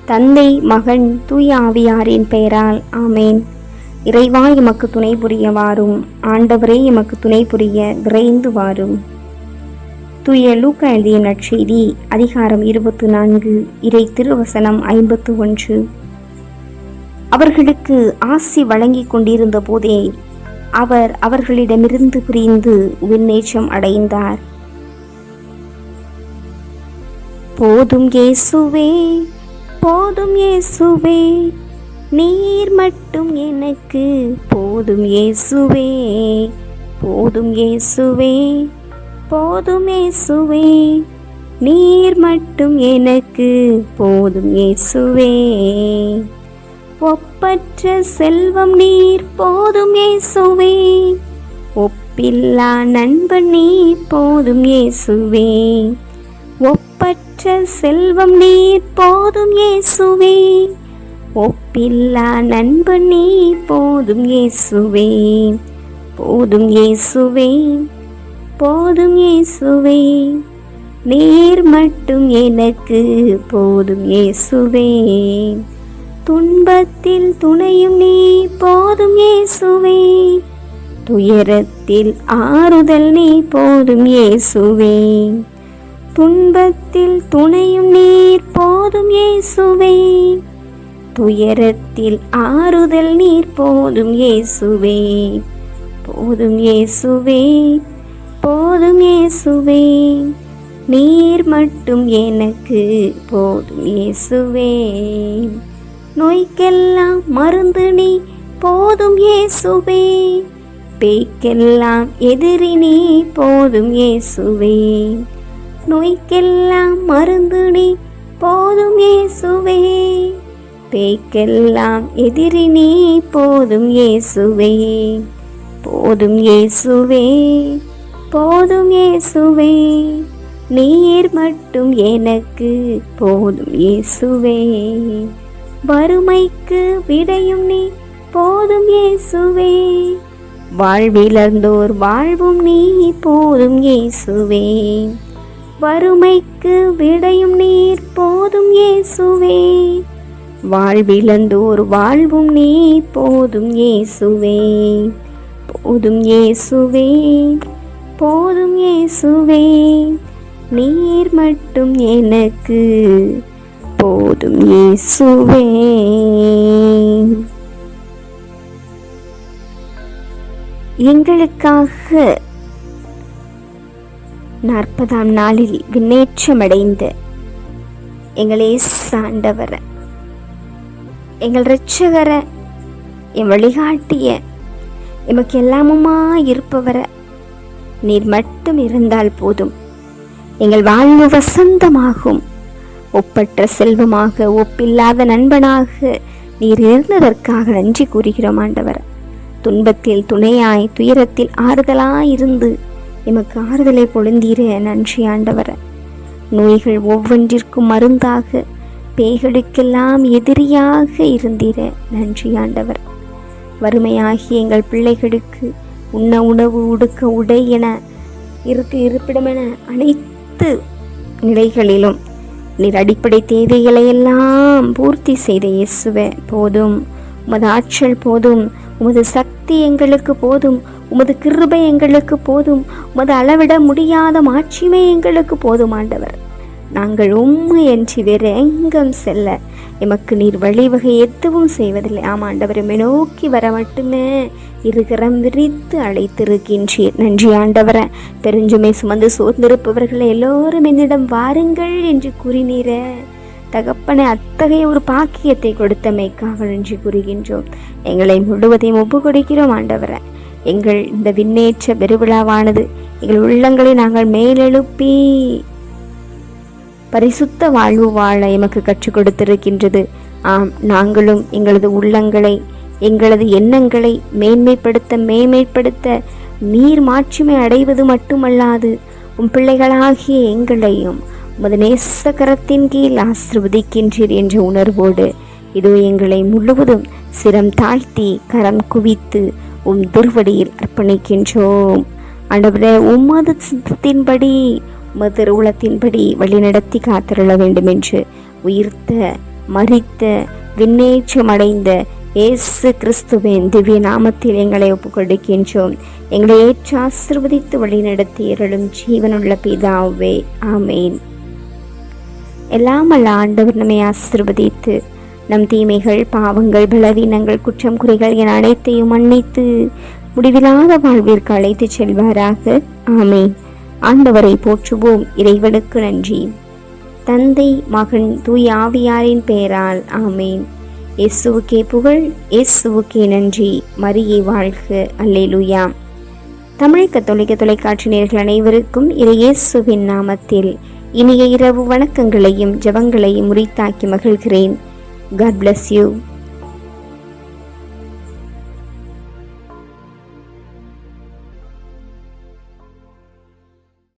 தந்தை, மகன், தூய ஆவியாரின் பெயரால் ஆமேன். இறைவா எமக்கு துணை புரிய வாரும். ஆண்டவரே எமக்கு துணை புரிய விரைந்து வாரும். தூய லூக்கா எழுதிய நற்செய்தி அதிகாரம் 24 இறை திருவசனம் 51. அவர்களுக்கு ஆசி வழங்கி கொண்டிருந்த போதே அவர் அவர்களிடமிருந்து பிரிந்து விண்ணேற்றம் அடைந்தார். போதும் இயேசுவே, போதும் இயேசுவே, நீர் மட்டும் எனக்கு போதும் இயேசுவே, போதும் இயேசுவே, போதும் இயேசுவே, நீர் மட்டும் எனக்கு போதும் இயேசுவே. ஒப்பற்ற செல்வம் நீர் போதும் இயேசுவே, ஒப்பில்லா நண்பன் நீர் போதும் இயேசுவே. ஒப்பற்ற செல்வம் நீர் போதும் இயேசுவே, ஒப்பில்லா நண்பன் நீர் போதும் இயேசுவே. போதும் இயேசுவே, போதும் இயேசுவே, நீர் மட்டும் எனக்கு போதும் இயேசுவே. துன்பத்தில் துணையும் நீ போதும் இயேசுவே, துயரத்தில் ஆறுதல் நீ போதும் இயேசுவே. துன்பத்தில் துணையும் நீர் போதும் இயேசுவே, துயரத்தில் ஆறுதல் நீர் போதும் இயேசுவே. போதும் இயேசுவே, போதும் இயேசுவே, நீர் மட்டும் எனக்கு போதும் இயேசுவே. நோய்க்கெல்லாம் மருந்து நீ போதும் இயேசுவே, பேய்க்கெல்லாம் எதிரி நீ போதும் இயேசுவே. நோய்க்கெல்லாம் மருந்து நீ போதும் இயேசுவே, பேய்க்கெல்லாம் எதிரி நீ போதும் இயேசுவே. போதும் இயேசுவே, போதும் இயேசுவே, நீர் மட்டும் எனக்கு போதும் இயேசுவே. வறுமைக்கு விடையும் நீ போதும் இயேசுவே, வாழ்விழந்தோர் வாழ்வும் நீ போதும் இயேசுவே. வறுமைக்கு விடையும் நீர் போதும் இயேசுவே, வாழ்விழந்தோர் வாழ்வும் நீ போதும் இயேசுவே. போதும் இயேசுவே, போதும் இயேசுவே, நீர் மட்டும் எனக்கு போதும் இயேசுவே. எங்களுக்காக 40ஆம் நாளில் விண்ணேற்றமடைந்த எங்கள் ஆண்டவர, எங்கள் இரட்சகர, என் வழிகாட்டிய, எமக்கு எல்லாமுமா இருப்பவர, நீர் மட்டும் இருந்தால் போதும், எங்கள் வாழ்வு வசந்தமாகும். ஒப்பற்ற செல்வமாக, ஒப்பில்லாத நண்பனாக நீர் இருந்ததற்காக நன்றி கூறுகிறோம் ஆண்டவர். துன்பத்தில் துணையாய், துயரத்தில் ஆறுதலாயிருந்து எமக்கு ஆறுதலை பொழுந்தீர நன்றி ஆண்டவர். நோய்கள் ஒவ்வொன்றிற்கும் மருந்தாக, பேய்களுக்கெல்லாம் எதிரியாக இருந்தீர நன்றி ஆண்டவர். வறுமையாகிய எங்கள் பிள்ளைகளுக்கு உண்ண உணவு, உடுக்க உடை என இருப்பிடமென அனைத்து நிலைகளிலும் நீர் அடிப்படை தேவைகளையெல்லாம் பூர்த்தி செய்த இயேசுவே போதும். உமது ஆற்றல் போதும், உமது சக்தி எங்களுக்கு போதும், உமது கிருபை எங்களுக்கு போதும், உமது அளவிட முடியாத மாட்சிமை எங்களுக்கு போதும் ஆண்டவர். நாங்கள் உம்மை என்று வேறு எங்கும் செல்ல எமக்கு நீர் வழிவகை எதுவும் செய்வதில்லை. ஆமாண்டவர், நோக்கி வர மட்டுமே இருகரம் விரித்து அழைத்திருக்கின்றீர். நன்றி ஆண்டவர. பெருஞ்சுமை சுமந்து சோர்ந்திருப்பவர்களை எல்லோரும் என்னிடம் வாருங்கள் என்று கூறினீர தகப்பனை. அத்தகைய ஒரு பாக்கியத்தை கொடுத்தமைக்காக நன்றி கூறுகின்றோம். எங்களை முழுவதையும் ஒப்பு கொடுக்கிறோம் ஆண்டவர. எங்கள் இந்த விண்ணேற்ற பெருவிழாவானது எங்கள் உள்ளங்களை நாங்கள் மேலெழுப்பி பரிசுத்த வாழ்வு வாழ எமக்கு கற்றுக் கொடுத்திருக்கின்றது. ஆம், நாங்களும் எங்களது உள்ளங்களை, எங்களது எண்ணங்களை மேன்மைப்படுத்த நீர் மாட்சிமை அடைவது மட்டுமல்லாது உம் பிள்ளைகளாகிய எங்களையும் உமது நேசகரத்தின் கீழ் ஆசீர்வதிக்கின்றீர் என்ற உணர்வோடு இதோ எங்களை முழுவதும் சிரம் தாழ்த்தி கரம் குவித்து உம் திருவடியில் அர்ப்பணிக்கின்றோம். ஆண்டவரே, உமது சித்தத்தின்படி, உமது திருவுளத்தின்படி வழிநடத்தி காத்திருள வேண்டும் என்று உயிர்த்த மரித்த விண்ணேற்றமடைந்த இயேசு கிறிஸ்துவின் திவ்ய நாமத்தில் எங்களை ஒப்புக்கொடுக்கின்றோம். எங்களை ஏற்று ஆசீர்வதித்து வழிநடத்தி அருளும் ஜீவனுள்ள பிதாவே, ஆமேன். எல்லாம் அல்ல ஆண்டவர் நம்மை ஆசீர்வதித்து நம் தீமைகள், பாவங்கள், பலவீனங்கள், குற்றம் குறைகள் என அனைத்தையும் மன்னித்து முடிவில்லாத வாழ்விற்கு அழைத்து செல்வாராக. ஆமேன். ஆண்டவரை போற்றுவோம். இறைவனுக்கு நன்றி. தந்தை, மகன், தூய ஆவியாரின் பெயரால் ஆமேன். இயேசுவுக்கே புகழ், இயேசுவுக்கே நன்றி. மரியே வாழ்க. அல்லேலூயா. தமிழ் கத்தோலிக்க தொலைக்காட்சி நேயர்கள் அனைவருக்கும் இயேசுவின் நாமத்தில் இனிய இரவு வணக்கங்களையும் ஜெபங்களையும் உரித்தாக்கி மகிழ்கிறேன். God bless you.